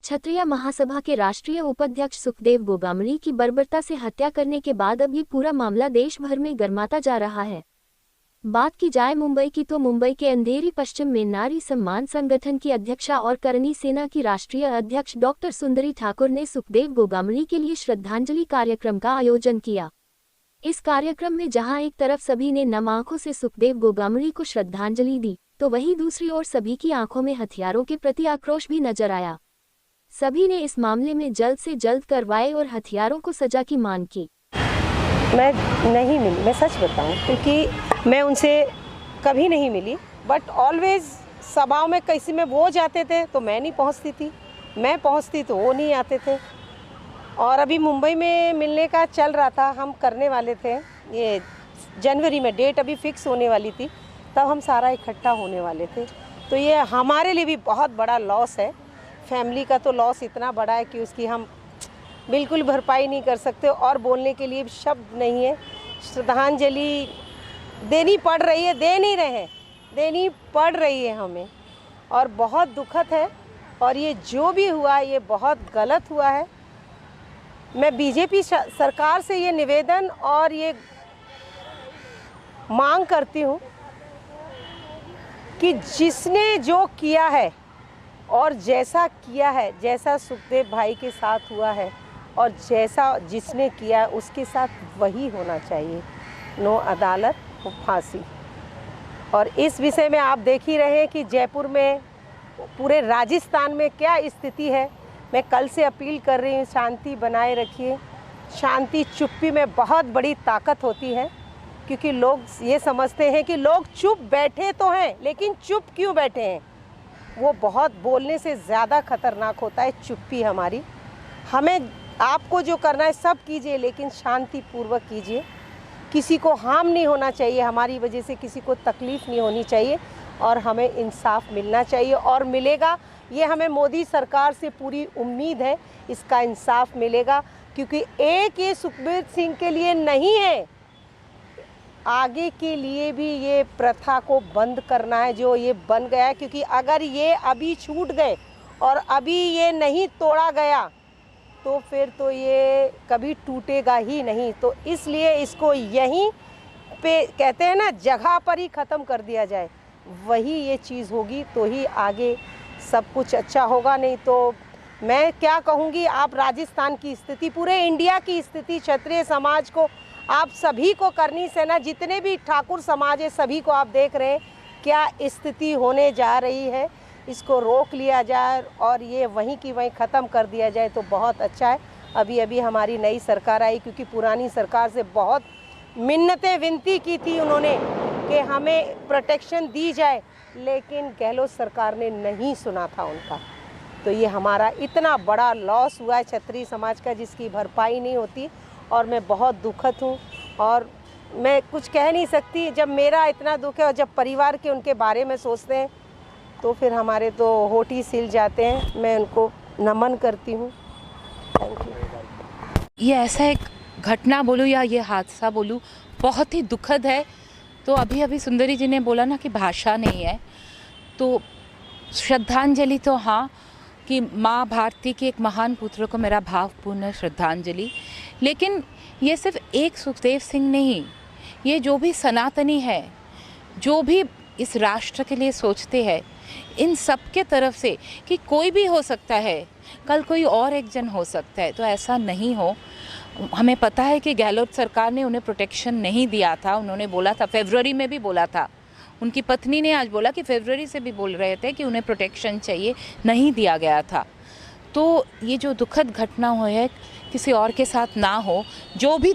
क्षत्रिय महासभा के राष्ट्रीय उपाध्यक्ष सुखदेव गोगामड़ी की बर्बरता से हत्या करने के बाद अब ये पूरा मामला देश भर में गर्माता जा रहा है। बात की जाए मुंबई की तो मुंबई के अंधेरी पश्चिम में नारी सम्मान संगठन की अध्यक्षा और करनी सेना की राष्ट्रीय अध्यक्ष डॉक्टर सुंदरी ठाकुर ने सुखदेव गोगामड़ी के लिए श्रद्धांजलि कार्यक्रम का आयोजन किया। इस कार्यक्रम में जहां एक तरफ सभी ने नम आंखों से सुखदेव गोगामड़ी को श्रद्धांजलि दी, तो वहीं दूसरी ओर सभी की आंखों में हथियारों के प्रति आक्रोश भी नजर आया। सभी ने इस मामले में जल्द से जल्द कार्रवाई और हथियारों को सजा की मांग की। मैं नहीं मिली, मैं सच बताऊं, क्योंकि मैं उनसे कभी नहीं मिली, बट ऑलवेज सभाओं में किसी में वो जाते थे तो मैं नहीं पहुंचती थी, मैं पहुंचती तो वो नहीं आते थे। और अभी मुंबई में मिलने का चल रहा था, हम करने वाले थे, ये जनवरी में डेट अभी फिक्स होने वाली थी, तब हम सारा इकट्ठा होने वाले थे। तो ये हमारे लिए भी बहुत बड़ा लॉस है। फैमिली का तो लॉस इतना बड़ा है कि उसकी हम बिल्कुल भरपाई नहीं कर सकते और बोलने के लिए शब्द नहीं है। श्रद्धांजलि देनी पड़ रही है, दे नहीं रहे हैं, देनी पड़ रही है हमें, और बहुत दुखद है। और ये जो भी हुआ ये बहुत गलत हुआ है। मैं बीजेपी सरकार से ये निवेदन और ये मांग करती हूँ कि जिसने जो किया है और जैसा किया है, जैसा सुखदेव भाई के साथ हुआ है और जैसा जिसने किया है उसके साथ वही होना चाहिए। नो अदालत, नो फांसी। और इस विषय में आप देख ही रहे हैं कि जयपुर में, पूरे राजस्थान में क्या स्थिति है। मैं कल से अपील कर रही हूँ, शांति बनाए रखिए। शांति चुप्पी में बहुत बड़ी ताकत होती है, क्योंकि लोग ये समझते हैं कि लोग चुप बैठे तो हैं, लेकिन चुप क्यों बैठे हैं, वो बहुत बोलने से ज़्यादा खतरनाक होता है चुप्पी हमारी। हमें आपको जो करना है सब कीजिए, लेकिन शांतिपूर्वक कीजिए। किसी को हार्म नहीं होना चाहिए, हमारी वजह से किसी को तकलीफ़ नहीं होनी चाहिए, और हमें इंसाफ मिलना चाहिए और मिलेगा। ये हमें मोदी सरकार से पूरी उम्मीद है, इसका इंसाफ मिलेगा, क्योंकि एक ये सुखबीर सिंह के लिए नहीं है, आगे के लिए भी ये प्रथा को बंद करना है जो ये बन गया है। क्योंकि अगर ये अभी छूट गए और अभी ये नहीं तोड़ा गया तो फिर तो ये कभी टूटेगा ही नहीं। तो इसलिए इसको यहीं पे कहते हैं ना, जगह पर ही ख़त्म कर दिया जाए, वही ये चीज़ होगी तो ही आगे सब कुछ अच्छा होगा। नहीं तो मैं क्या कहूँगी, आप राजस्थान की स्थिति, पूरे इंडिया की स्थिति, क्षत्रिय समाज को, आप सभी को, करनी सेना, जितने भी ठाकुर समाज है, सभी को आप देख रहे हैं क्या स्थिति होने जा रही है। इसको रोक लिया जाए और ये वहीं की वहीं ख़त्म कर दिया जाए तो बहुत अच्छा है। अभी अभी हमारी नई सरकार आई, क्योंकि पुरानी सरकार से बहुत मिन्नतें विनती की थी उन्होंने कि हमें प्रोटेक्शन दी जाए, लेकिन गहलोत सरकार ने नहीं सुना था उनका। तो ये हमारा इतना बड़ा लॉस हुआ है क्षत्रिय समाज का, जिसकी भरपाई नहीं होती, और मैं बहुत दुखद हूँ और मैं कुछ कह नहीं सकती। जब मेरा इतना दुख है और जब परिवार के उनके बारे में सोचते हैं तो फिर हमारे तो होठ ही सिल जाते हैं। मैं उनको नमन करती हूँ। Thank you. ये ऐसा एक घटना बोलूँ या ये हादसा बोलूँ, बहुत ही दुखद है। तो अभी सुंदरी जी ने बोला ना कि भाषा नहीं है, तो श्रद्धांजलि तो हाँ, कि माँ भारती के एक महान पुत्र को मेरा भावपूर्ण श्रद्धांजलि। लेकिन ये सिर्फ एक सुखदेव सिंह नहीं, ये जो भी सनातनी है, जो भी इस राष्ट्र के लिए सोचते हैं, इन सब के तरफ से कि कोई भी हो सकता है, कल कोई और एक जन हो सकता है, तो ऐसा नहीं हो। हमें पता है कि गहलोत सरकार ने उन्हें प्रोटेक्शन नहीं दिया था। उन्होंने बोला था, फरवरी में भी बोला था, उनकी पत्नी ने आज बोला कि फरवरी से भी बोल रहे थे कि उन्हें प्रोटेक्शन चाहिए, नहीं दिया गया था। तो ये जो दुखद घटना हुई है, किसी और के साथ ना हो। जो भी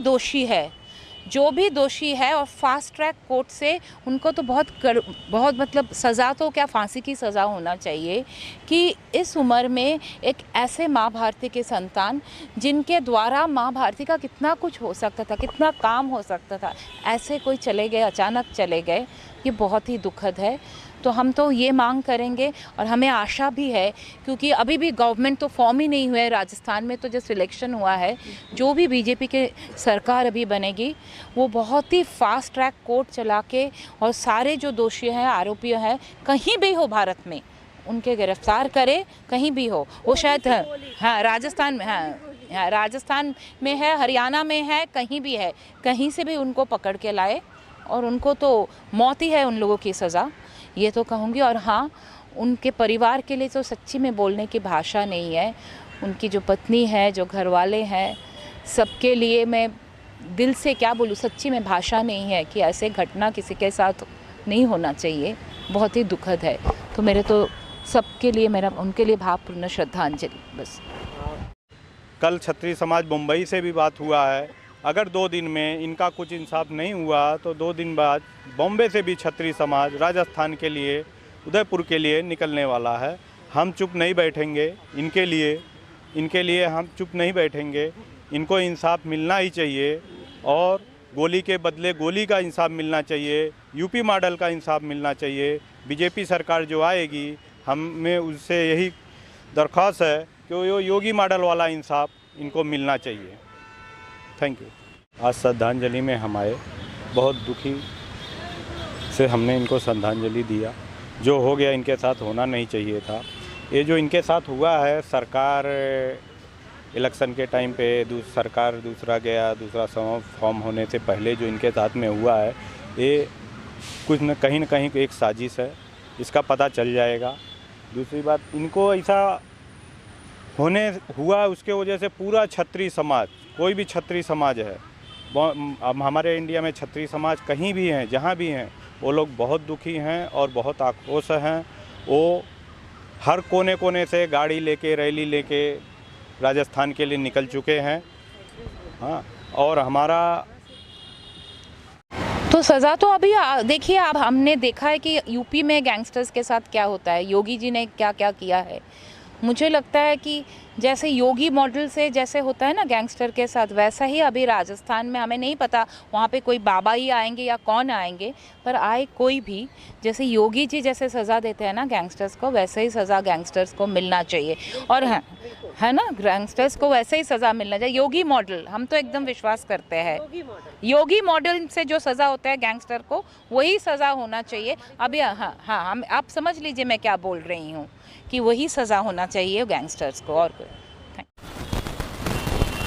दोषी है और फास्ट ट्रैक कोर्ट से उनको तो बहुत मतलब सज़ा तो क्या, फांसी की सज़ा होना चाहिए। कि इस उम्र में एक ऐसे माँ भारती के संतान, जिनके द्वारा माँ भारती का कितना कुछ हो सकता था, कितना काम हो सकता था, ऐसे कोई चले गए, अचानक चले गए, ये बहुत ही दुखद है। तो हम तो ये मांग करेंगे, और हमें आशा भी है, क्योंकि अभी भी गवर्नमेंट तो फॉर्म ही नहीं हुआ है राजस्थान में, तो जस्ट इलेक्शन हुआ है। जो भी बीजेपी के सरकार अभी बनेगी, वो बहुत ही फास्ट ट्रैक कोर्ट चला के, और सारे जो दोषी हैं, आरोपी हैं, कहीं भी हो भारत में, उनके गिरफ्तार करे कहीं भी हो। वो शायद हाँ राजस्थान में, हाँ राजस्थान में है, हरियाणा में है, कहीं भी है, कहीं से भी उनको पकड़ के लाए और उनको तो मौत ही है उन लोगों की सज़ा, ये तो कहूँगी। और हाँ, उनके परिवार के लिए तो सच्ची में बोलने की भाषा नहीं है। उनकी जो पत्नी है, जो घर वाले हैं, सबके लिए मैं दिल से क्या बोलूँ, सच्ची में भाषा नहीं है कि ऐसे घटना किसी के साथ नहीं होना चाहिए। बहुत ही दुखद है। तो मेरे तो सबके लिए मेरा उनके लिए भावपूर्ण श्रद्धांजलि बस। कल क्षत्रिय समाज मुंबई से भी बात हुआ है। अगर 2 दिन में इनका कुछ इंसाफ नहीं हुआ तो 2 दिन बाद बॉम्बे से भी क्षत्रिय समाज राजस्थान के लिए, उदयपुर के लिए निकलने वाला है। हम चुप नहीं बैठेंगे, इनके लिए हम चुप नहीं बैठेंगे। इनको इंसाफ मिलना ही चाहिए और गोली के बदले गोली का इंसाफ मिलना चाहिए, यूपी मॉडल का इंसाफ मिलना चाहिए। बीजेपी सरकार जो आएगी, हमें उससे यही दरख्वास्त है कि वो योगी मॉडल वाला इंसाफ इनको मिलना चाहिए। Thank you. आज श्रद्धांजलि में हम आए, बहुत दुखी से हमने इनको श्रद्धांजलि दिया। जो हो गया इनके साथ होना नहीं चाहिए था। ये जो इनके साथ हुआ है, सरकार इलेक्शन के टाइम पे सरकार दूसरा गया, दूसरा फॉर्म होने से पहले जो इनके साथ में हुआ है, ये कुछ न कहीं एक साजिश है, इसका पता चल जाएगा। दूसरी बात, इनको ऐसा होने हुआ उसके वजह से पूरा क्षत्रिय समाज, कोई भी क्षत्रिय समाज है, अब हमारे इंडिया में क्षत्रिय समाज कहीं भी हैं, जहाँ भी हैं, वो लोग बहुत दुखी हैं और बहुत आक्रोश हैं। वो हर कोने कोने से गाड़ी लेके, रैली लेके राजस्थान के लिए निकल चुके हैं। हाँ, और हमारा तो सज़ा तो अभी देखिए, अब हमने देखा है कि यूपी में गैंगस्टर्स के साथ क्या होता है, योगी जी ने क्या क्या किया है। मुझे लगता है कि जैसे योगी मॉडल से जैसे होता है ना गैंगस्टर के साथ, वैसा ही अभी राजस्थान में, हमें नहीं पता वहाँ पे कोई बाबा ही आएंगे या कौन आएंगे, पर आए कोई भी, जैसे योगी जी जैसे सज़ा देते हैं ना गैंगस्टर्स को, वैसे ही सज़ा गैंगस्टर्स को मिलना चाहिए। और है ना, गैंगस्टर्स को वैसे ही सज़ा मिलना चाहिए। योगी मॉडल हम तो एकदम विश्वास करते हैं, योगी मॉडल से जो सज़ा होता है गैंगस्टर को, वही सज़ा होना चाहिए। अभी हाँ, हम आप समझ लीजिए मैं क्या बोल रही हूँ, कि वही सज़ा होना चाहिए गैंगस्टर्स को। और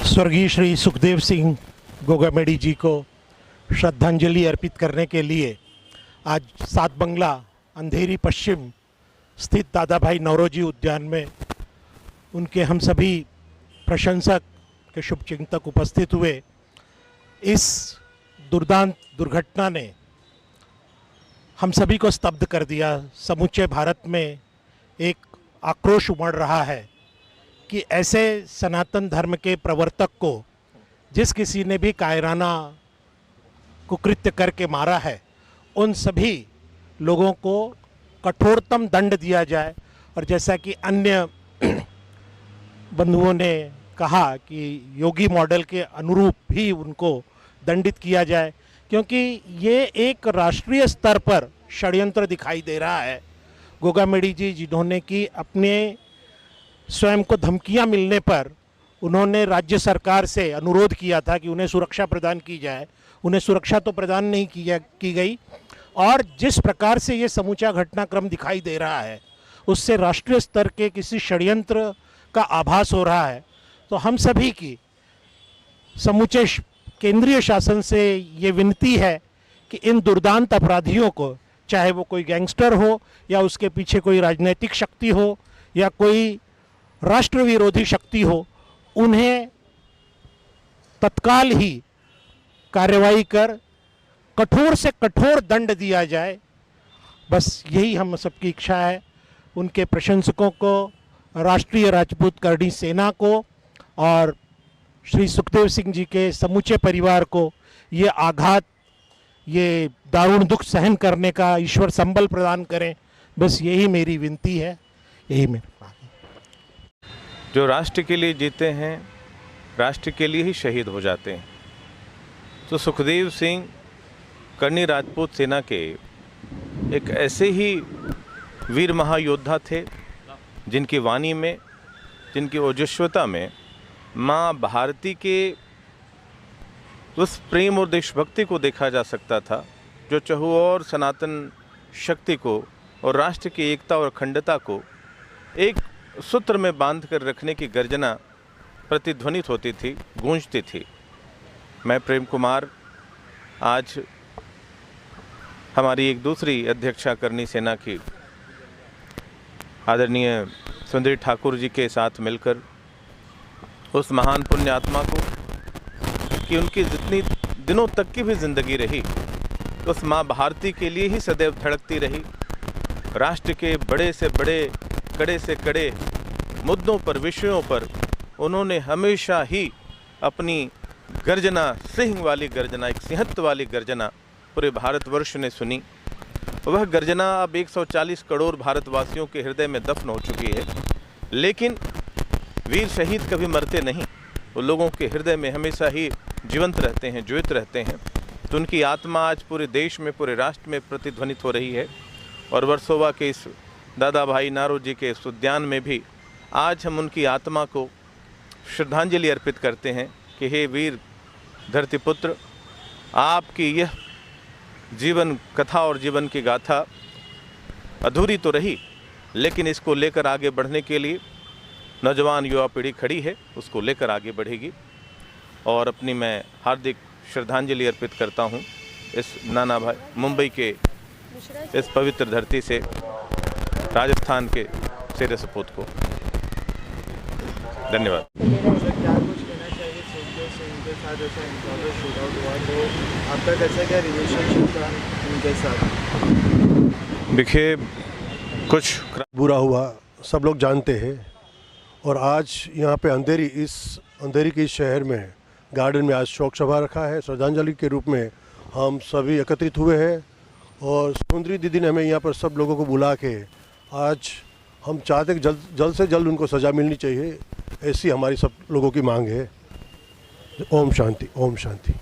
स्वर्गीय श्री सुखदेव सिंह गोगामेडी जी को श्रद्धांजलि अर्पित करने के लिए आज 7 बंगला अंधेरी पश्चिम स्थित दादा भाई नौरोजी उद्यान में उनके हम सभी प्रशंसक के शुभचिंतक उपस्थित हुए। इस दुर्दांत दुर्घटना ने हम सभी को स्तब्ध कर दिया। समूचे भारत में एक आक्रोश उमड़ रहा है कि ऐसे सनातन धर्म के प्रवर्तक को, जिस किसी ने भी कायराना कुकृत्य करके मारा है, उन सभी लोगों को कठोरतम दंड दिया जाए। और जैसा कि अन्य बंधुओं ने कहा कि योगी मॉडल के अनुरूप ही उनको दंडित किया जाए, क्योंकि ये एक राष्ट्रीय स्तर पर षड्यंत्र दिखाई दे रहा है। गोगामेडी जी, जिन्होंने कि अपने स्वयं को धमकियां मिलने पर उन्होंने राज्य सरकार से अनुरोध किया था कि उन्हें सुरक्षा प्रदान की जाए, उन्हें सुरक्षा तो प्रदान नहीं की गई। और जिस प्रकार से ये समूचा घटनाक्रम दिखाई दे रहा है, उससे राष्ट्रीय स्तर के किसी षड्यंत्र का आभास हो रहा है। तो हम सभी की समूचे केंद्रीय शासन से ये विनती है कि इन दुर्दांत अपराधियों को, चाहे वो कोई गैंगस्टर हो या उसके पीछे कोई राजनीतिक शक्ति हो या कोई राष्ट्र विरोधी शक्ति हो, उन्हें तत्काल ही कार्रवाई कर कठोर से कठोर दंड दिया जाए। बस यही हम सबकी इच्छा है। उनके प्रशंसकों को, राष्ट्रीय राजपूत करणी सेना को और श्री सुखदेव सिंह जी के समूचे परिवार को ये आघात, ये दारुण दुख सहन करने का ईश्वर संबल प्रदान करें। बस यही मेरी विनती है, यही मेरी बात है। जो राष्ट्र के लिए जीते हैं, राष्ट्र के लिए ही शहीद हो जाते हैं। तो सुखदेव सिंह करणी राजपूत सेना के एक ऐसे ही वीर महायोद्धा थे, जिनकी वाणी में, जिनकी ओजस्वता में माँ भारती के उस प्रेम और देशभक्ति को देखा जा सकता था, जो चहुओर सनातन शक्ति को और राष्ट्र की एकता और अखंडता को एक सूत्र में बांध कर रखने की गर्जना प्रतिध्वनित होती थी, गूंजती थी। मैं प्रेम कुमार आज हमारी एक दूसरी अध्यक्षा करनी सेना की आदरणीय सुंदरी ठाकुर जी के साथ मिलकर उस महान पुण्य आत्मा को कि उनकी जितनी दिनों तक की भी जिंदगी रही उस माँ भारती के लिए ही सदैव धड़कती रही। राष्ट्र के बड़े से बड़े, कड़े से कड़े मुद्दों पर, विषयों पर उन्होंने हमेशा ही अपनी गर्जना, सिंह वाली गर्जना, एक सिंहत्व वाली गर्जना पूरे भारतवर्ष ने सुनी। वह गर्जना अब 140 करोड़ भारतवासियों के हृदय में दफन हो चुकी है, लेकिन वीर शहीद कभी मरते नहीं, वो लोगों के हृदय में हमेशा ही जीवंत रहते हैं, जीवित रहते हैं। तो उनकी आत्मा आज पूरे देश में, पूरे राष्ट्र में प्रतिध्वनित हो रही है। और वर्सोवा के इस दादा भाई नारोजी के इस उद्यान में भी आज हम उनकी आत्मा को श्रद्धांजलि अर्पित करते हैं कि हे वीर धरतीपुत्र, आपकी यह जीवन कथा और जीवन की गाथा अधूरी तो रही, लेकिन इसको लेकर आगे बढ़ने के लिए नौजवान युवा पीढ़ी खड़ी है, उसको लेकर आगे बढ़ेगी। और अपनी मैं हार्दिक श्रद्धांजलि अर्पित करता हूं इस नाना भाई मुंबई के इस पवित्र धरती से राजस्थान के शेर सपूत को। धन्यवाद। क्या कुछ कहना चाहिए सुखदेव सिंह के साथ ऐसा इनकाउंटर शूटआउट हुआ, तो आपका कैसा क्या रिलेशनशिप था उनके साथ? देखिए, कुछ बुरा हुआ सब लोग जानते हैं। और आज यहाँ पे अंधेरी के इस शहर में गार्डन में आज शोक सभा रखा है। श्रद्धांजलि के रूप में हम सभी एकत्रित हुए हैं और सुंदरी दीदी ने हमें यहाँ पर सब लोगों को बुला के आज हम चाहते कि जल्द से जल्द उनको सज़ा मिलनी चाहिए, ऐसी हमारी सब लोगों की मांग है। ओम शांति, ओम शांति।